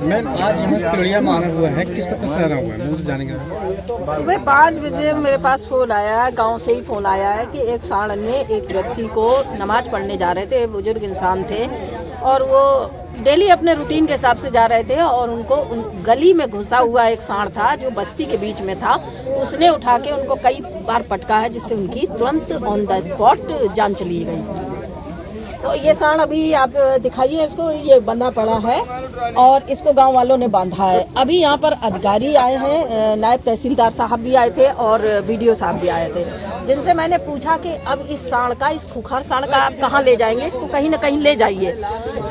Ma'am आज चिड़िया मारा हुआ है, किस प्रकार से मारा हुआ है, मुझे जानेंगे। सुबह 5 बजे मेरे पास फ़ोन आया है, गांव से ही फ़ोन आया है कि एक सांड ने एक व्यक्ति को नमाज पढ़ने जा रहे थे, बुजुर्ग इंसान थे और वो डेली अपने रूटीन के हिसाब से जा रहे थे और उनको गली में घुसा हुआ एक सांड था जो बस्ती के बीच में था। उसने उठा के उनको कई बार पटका है जिससे उनकी तुरंत ऑन द स्पॉट जान चली गई। तो ये सांड अभी आप दिखाइए इसको, ये बंधा पड़ा है और इसको गांव वालों ने बांधा है। अभी यहाँ पर अधिकारी आए हैं, नायब तहसीलदार साहब भी आए थे और बीडीओ साहब भी आए थे, जिनसे मैंने पूछा कि अब इस सांड का, इस खूंखार सांड का आप कहाँ ले जाएंगे, इसको कहीं ना कहीं ले जाइए।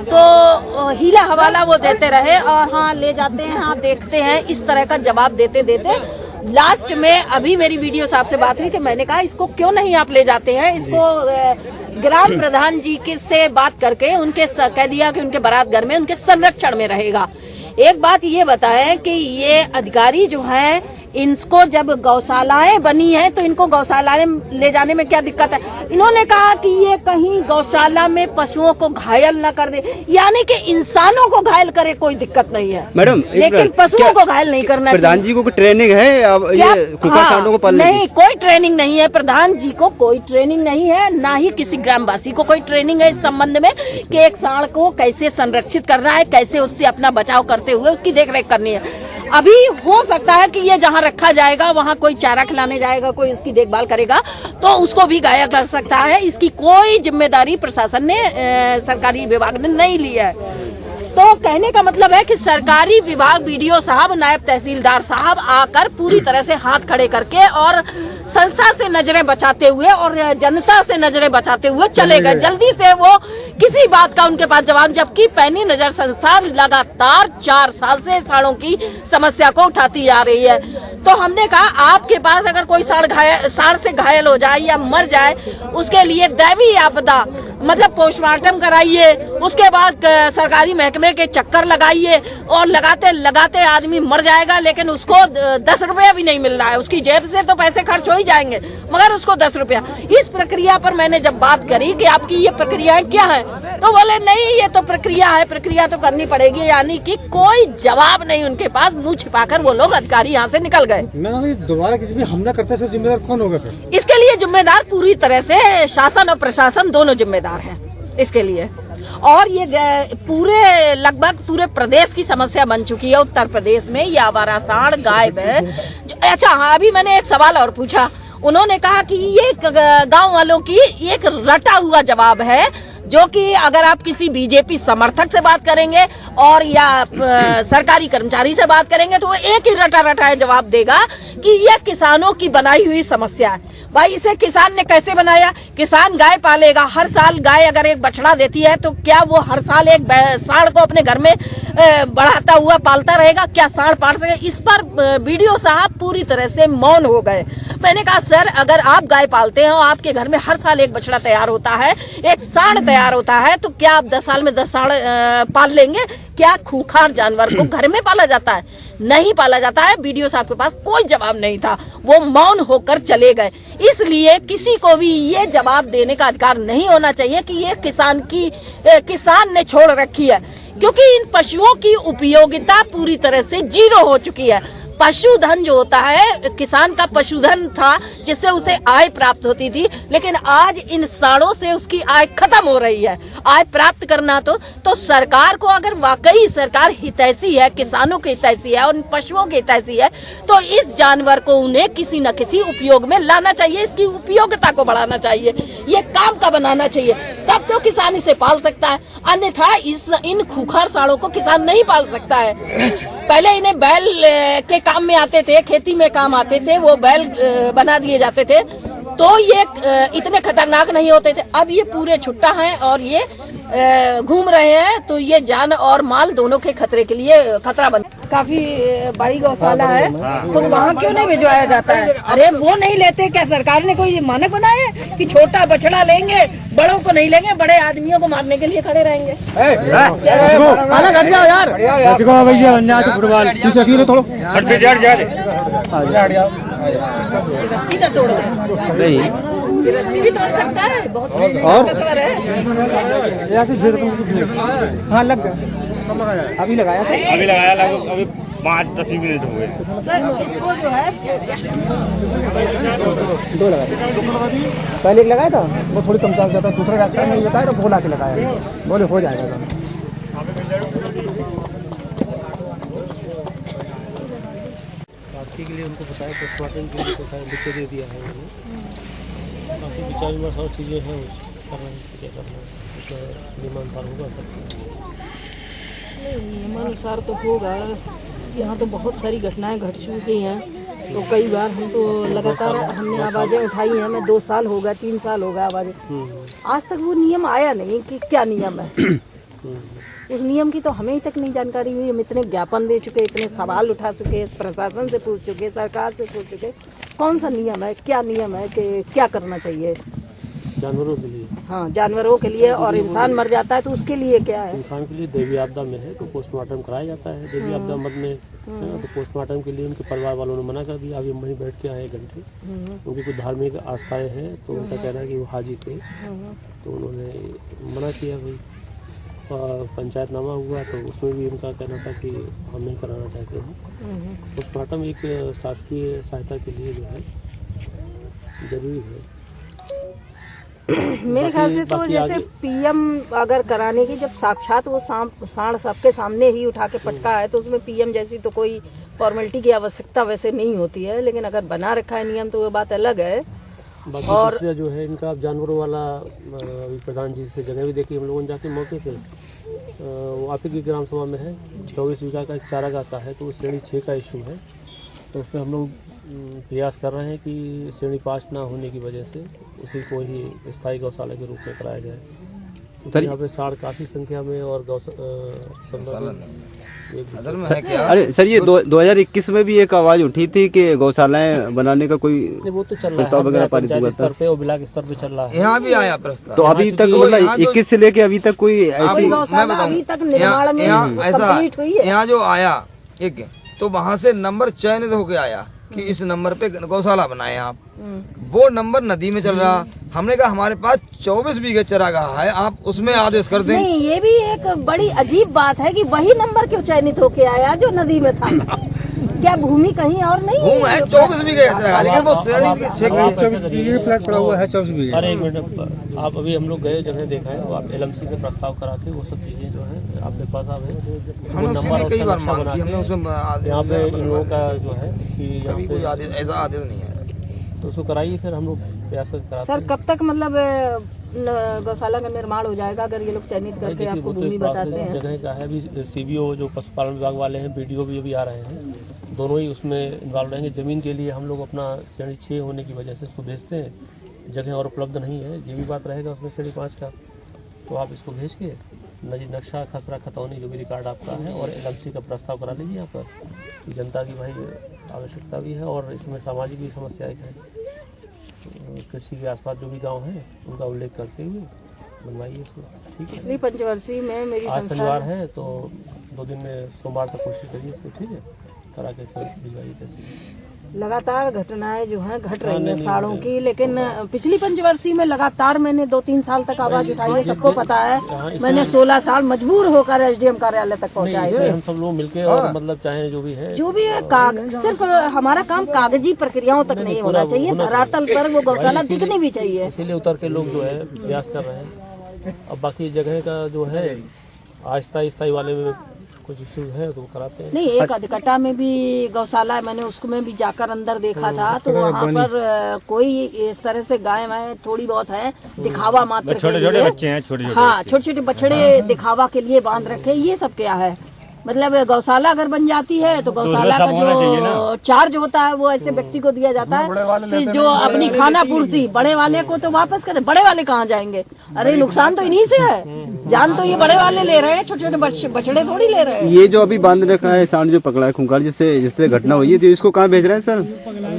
तो हीला हवाला वो देते रहे और हाँ ले जाते हैं, हाँ देखते हैं, इस तरह का जवाब देते देते लास्ट में अभी मेरी वीडियो साहब से बात हुई कि मैंने कहा इसको क्यों नहीं आप ले जाते हैं, इसको ग्राम प्रधान जी के से बात करके उनके कह दिया कि उनके बारात घर में उनके संरक्षण में रहेगा। एक बात ये बताएं कि ये अधिकारी जो हैं इनको जब गौशालाएं बनी हैं तो इनको गौशालाएं ले जाने में क्या दिक्कत है। इन्होंने कहा कि ये कहीं गौशाला में पशुओं को घायल न कर दे, यानी कि इंसानों को घायल करे कोई दिक्कत नहीं है मैडम, लेकिन पशुओं को घायल नहीं करना चाहिए। प्रधान जी को ट्रेनिंग है अब ये खूंखार सांडों को पालने नहीं, कोई ट्रेनिंग नहीं है, प्रधान जी को कोई ट्रेनिंग नहीं है, ना ही किसी ग्रामवासी को कोई ट्रेनिंग है इस संबंध में कि एक सांड को कैसे संरक्षित करना है, कैसे उससे अपना बचाव करते हुए उसकी देखरेख करनी है। अभी हो सकता है कि ये जहाँ रखा जाएगा वहाँ कोई चारा खिलाने जाएगा, कोई उसकी देखभाल करेगा तो उसको भी घायल कर सकता है। इसकी कोई जिम्मेदारी प्रशासन ने, सरकारी विभाग ने नहीं ली है। तो कहने का मतलब है कि सरकारी विभाग, बीडीओ साहब, नायब तहसीलदार साहब आकर पूरी तरह से हाथ खड़े करके और संस्था से नजरें बचाते हुए और जनता से नजरें बचाते हुए चले गए। जल्दी से वो किसी बात का उनके पास जवाब, जबकि पैनी नजर संस्था लगातार 4 साल से सांडों की समस्या को उठाती जा रही है। तो हमने कहा आपके पास अगर कोई सांड से घायल हो जाए या मर जाए उसके लिए दैवीय आपदा मतलब पोस्टमार्टम कराइए, उसके बाद सरकारी महकमे के चक्कर लगाइए और लगाते लगाते आदमी मर जाएगा, लेकिन उसको 10 रुपया भी नहीं मिल रहा है। उसकी जेब से तो पैसे खर्च हो ही जाएंगे मगर उसको 10 रुपया। इस प्रक्रिया पर मैंने जब बात करी कि आपकी ये प्रक्रियाएं क्या है तो बोले नहीं ये तो प्रक्रिया है, प्रक्रिया तो करनी पड़ेगी, यानी कि कोई जवाब नहीं उनके पास। मुंह छिपाकर वो लोग अधिकारी यहाँ से निकल गए। दोबारा किसी भी हमला करते हैं जिम्मेदार कौन होगा फिर? इसके लिए जिम्मेदार पूरी तरह से शासन और प्रशासन दोनों जिम्मेदार हैं इसके लिए। और ये पूरे लगभग पूरे प्रदेश की समस्या बन चुकी है। उत्तर प्रदेश में ये आवारा सांड गायब है। अच्छा हाँ, अभी मैंने एक सवाल और पूछा, उन्होंने कहा कि ये गांव वालों की एक रटा हुआ जवाब है, जो कि अगर आप किसी बीजेपी समर्थक से बात करेंगे और या सरकारी कर्मचारी से बात करेंगे तो वो एक ही रटा जवाब देगा कि यह किसानों की बनाई हुई समस्या है। भाई इसे किसान ने कैसे बनाया? किसान गाय पालेगा, हर साल गाय अगर एक बछड़ा देती है तो क्या वो हर साल एक सांड को अपने घर में बढ़ाता हुआ पालता रहेगा? क्या सांड पाल सके? इस पर बीडीओ साहब पूरी तरह से मौन हो गए। मैंने कहा सर, अगर आप गाय पालते हैं और आपके घर में हर साल एक बछड़ा तैयार होता है, एक सांड तैयार होता है, तो क्या आप 10 साल में 10 सांड पाल लेंगे? क्या खूंखार जानवर को घर में पाला जाता है? नहीं पाला जाता है। बीडीओ साहब के पास कोई जवाब नहीं था, वो मौन होकर चले गए। इसलिए किसी को भी ये जवाब देने का अधिकार नहीं होना चाहिए कि ये किसान ने छोड़ रखी है, क्योंकि इन पशुओं की उपयोगिता पूरी तरह से 0 हो चुकी है। पशुधन जो होता है, किसान का पशुधन था जिससे उसे आय प्राप्त होती थी, लेकिन आज इन सांडों से उसकी आय खत्म हो रही है। आय प्राप्त करना तो सरकार को, अगर वाकई सरकार हितैषी है, किसानों की हितैषी है और पशुओं की हितैषी है, तो इस जानवर को उन्हें किसी न किसी उपयोग में लाना चाहिए, इसकी उपयोगिता को बढ़ाना चाहिए, ये काम का बनाना चाहिए, तब तो किसान इसे पाल सकता है। अन्यथा इन खूंखार सांडों को किसान नहीं पाल सकता है। पहले इन्हें बैल के काम में आते थे, खेती में काम आते थे, वो बैल बना दिए जाते थे तो ये इतने खतरनाक नहीं होते थे। अब ये पूरे छुट्टा हैं और ये घूम रहे हैं, तो ये जान और माल दोनों के खतरे के लिए खतरा बन। काफी बड़ी गौशाला है तो वहाँ क्यों नहीं भिजवाया जाता है? अरे वो नहीं लेते क्या? सरकार ने कोई मानक बनाया है कि छोटा बछड़ा लेंगे, बड़ों को नहीं लेंगे, बड़े आदमियों को मारने के लिए खड़े रहेंगे? सीधा तोड़ दे। ये रस्सी भी तोड़ सकता है, बहुत और ताकतवर है। हाँ लग गया, अभी लगाया सर। अभी लगाया लगभग अभी 5-10 मिनट हो गए सर इसको जो है दो लगा दिए, पहले एक लगाया था वो थोड़ी कम चार्ज जाता, दूसरा डॉक्टर ने बताया तो बोला के लगाया, बोले हो जाएगा। शास्त्री के लिए उनको बताया, पोस्टमार्टम के लिए बताया, लिख के दे दिया है उन्होंने। बाकी विचार विमर्श और चीज़ें हैं कर रहे हैं, क्या करना है उसमें नियमानुसार होगा। नियमानुसार तो होगा। यहाँ तो बहुत सारी घटनाएं घट चुकी हैं, तो कई बार हम तो लगातार हमने आवाज़ें उठाई हैं। मैं 2 साल हो गया, 3 साल हो गया आवाज़ें, आज तक वो नियम आया नहीं कि क्या नियम है। उस नियम की तो हमें ही तक नहीं जानकारी हुई। हम इतने ज्ञापन दे चुके, इतने सवाल उठा चुके, प्रशासन से पूछ चुके, सरकार से पूछ चुके, कौन सा नियम है, क्या नियम है कि क्या करना चाहिए जानवरों के लिए। हाँ, जानवरों के लिए। और इंसान मर जाता है तो उसके लिए क्या है? इंसान के लिए देवी आपदा में है तो पोस्टमार्टम कराया जाता है। देवी आपदा मद में तो पोस्टमार्टम के लिए उनके परिवार वालों ने मना कर दिया। अभी हम वहीं बैठ के आए 1 घंटे। उनकी कुछ धार्मिक आस्थाएं हैं तो उनका कहना है कि वो हाजी थे, तो उन्होंने मना किया। भाई पंचायतनामा हुआ तो उसमें भी उनका कहना था कि हम नहीं कराना चाहते हैं। पोस्टमार्टम एक शासकीय सहायता के लिए जो है जरूरी है। मेरे ख्याल से तो जैसे पीएम अगर कराने की, जब साक्षात वो सांड सबके सामने ही उठा के पटका है, तो उसमें पीएम जैसी तो कोई फॉर्मेलिटी की आवश्यकता वैसे नहीं होती है। लेकिन अगर बना रखा है नियम तो वो बात अलग है। बाकी और दूसरा जो है इनका अब जानवरों वाला अभी प्रधान जी से जगह भी देखी हम लोगों ने जाके मौके पे। वो आप ही की ग्राम सभा में है, 24 बीघा का एक चारागाह का है, तो वो श्रेणी 6 का इशू है। तो उस पर हम लोग प्रयास कर रहे हैं कि श्रेणी 5 ना होने की वजह से उसी को ही स्थायी गौशाला के रूप में कराया जाए। तो यहाँ पे साढ़ काफ़ी संख्या में और अरे सर, ये 2021 में भी एक आवाज उठी थी कि गौशालाएं बनाने का कोई वो तो चल रहा प्रस्ताव वगैरह पारित हुआ स्तर पे और ब्लॉक स्तर पे चल रहा है। यहाँ भी आया प्रस्ताव। तो अभी तक मतलब 21 से लेके अभी तक कोई ऐसी गौशाला अभी तक निर्माण में कंप्लीट हुई है। यहाँ जो आया एक तो वहाँ से नंबर चयनित होके आया कि इस नंबर पे गौशाला बनाए आप। वो नंबर नदी में चल रहा। हमने कहा हमारे पास 24 बीघे चरागाह है, आप उसमें आदेश कर दें। नहीं, ये भी एक बड़ी अजीब बात है कि वही नंबर क्यों चयनित होके आया जो नदी में था। क्या भूमि कहीं और नहीं भूमि है 24 बीघे का चरागाह, लेकिन वो श्रेणी के 6 फ्लैट पड़ा हुआ है 24 बीघे। अरे 1 मिनट, आप अभी हम लोग गए जगह देखा है, वो आप LMC से प्रस्ताव करा के वो सब चीज़ें जो है आपके पास आ गए, वो नंबर और कई बार नक्शा बना के यहाँ पे इन लोगों का जो है कि यहाँ पे कोई आदेश, ऐसा आदेश नहीं है। तो उसको कराइए, फिर हम लोग प्रयास कराते सर, कब तक मतलब गौशाला का निर्माण हो जाएगा अगर ये लोग चयनित करके आपको भूमि बताते हैं? जगह का है अभी CBO जो पशुपालन विभाग वाले हैं, BDO भी अभी आ रहे हैं, दोनों ही उसमें इन्वॉल्व रहेंगे। ज़मीन के लिए हम लोग अपना श्रेणी 6 होने की वजह से इसको भेजते हैं, जगह और उपलब्ध नहीं है, ये भी बात रहेगा उसमें श्रेणी 5 का। तो आप इसको भेज के नक्शा खसरा खतौनी जो भी रिकॉर्ड आपका है और LMC का प्रस्ताव करा लीजिए यहाँ पर, कि जनता की भाई आवश्यकता भी है और इसमें सामाजिक भी समस्याएं हैं। कृषि के आसपास जो भी गांव हैं उनका उल्लेख करते हुए बनवाइए इसको, ठीक है। पिछली पंचवर्षीय में मेरी आज संस्था शनिवार है तो 2 दिन में सोमवार तक कोशिश करिए इसको, ठीक है, करा के फिर भिजवाइए तहसील। लगातार घटनाएं जो हैं घट रही हैं साड़ों की, लेकिन पिछली पंचवर्षीय में लगातार मैंने 2-3 साल तक आवाज उठाई है, सबको पता है। मैंने 16 साल मजबूर होकर SDM कार्यालय तक पहुंचाए। हम सब लोग मिलके और मतलब चाहे जो भी है सिर्फ हमारा काम कागजी प्रक्रियाओं तक नहीं होना चाहिए, धरातल पर वो गौशाला दिखनी भी चाहिए। इसीलिए उतर के लोग जो है प्रयास कर रहे हैं। अब बाकी जगह का जो है अस्थायी वाले में कुछ इश्यूज है तो कराते हैं। नहीं, एक अधिकटा में भी गौशाला है, मैंने उसको में भी जाकर अंदर देखा था, तो वहाँ पर कोई इस तरह से गाय वाय थोड़ी बहुत है, दिखावा मात्र के लिए। छोटे बच्चे हैं, छोटे हाँ, छोटे बछड़े दिखावा के लिए बांध रखे। ये सब क्या है? मतलब गौशाला अगर बन जाती है तो गौशाला का जो चार्ज होता है वो ऐसे व्यक्ति को दिया जाता है कि जो अपनी खाना पूर्ति, बड़े वाले को तो वापस करें। बड़े वाले कहाँ जाएंगे? अरे नुकसान तो इन्हीं से है, जान तो ये बड़े वाले ले रहे हैं, छोटे छोटे बछड़े थोड़ी ले रहे हैं। ये जो अभी बांध रखा है सांड जो पकड़ा है खूंखार, जिससे घटना हुई है, तो इसको कहाँ भेज रहे हैं सर?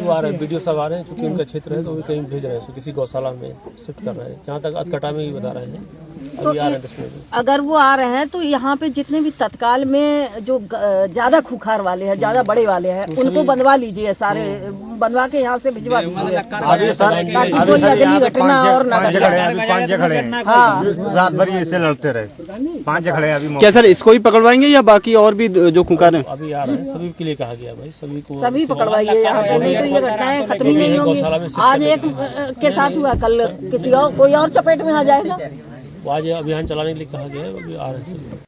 आ रहे हैं BDO साहब आ रहे हैं, चूँकि उनका क्षेत्र है तो वो कहीं भेज रहे हैं, किसी गौशाला में शिफ्ट कर रहे हैं। जहाँ तक अधकटा में ही बता रहे हैं अभी आ रहे हैं 10 मिनट में। अगर वो आ रहे हैं तो यहाँ पे जितने भी तत्काल में जो ज्यादा खुखार वाले हैं, ज्यादा बड़े वाले हैं, उनको बनवा लीजिए, सारे बनवा के यहाँ से भिजवा दीजिए अभी सर ताकि कोई अगली घटना और ना घटे। अभी 5 जगह खड़े हैं, रात भर ये ऐसे लड़ते रहे, 5 जगह खड़े हैं अभी। क्या सर इसको ही पकड़वाएंगे या बाकी और भी जो खुंखार हैं? अभी आ रहे हैं, सभी के लिए कहा गया भाई, सभी को सभी पकड़वाइए यहाँ पे, नहीं तो ये घटनाएं खत्म ही नहीं होंगी। आज एक के साथ हुआ, कल किसी और कोई और चपेट में आ जाएगा। आज अभियान चलाने के लिए कहा गया है, अभी आ रहे हैं सभी।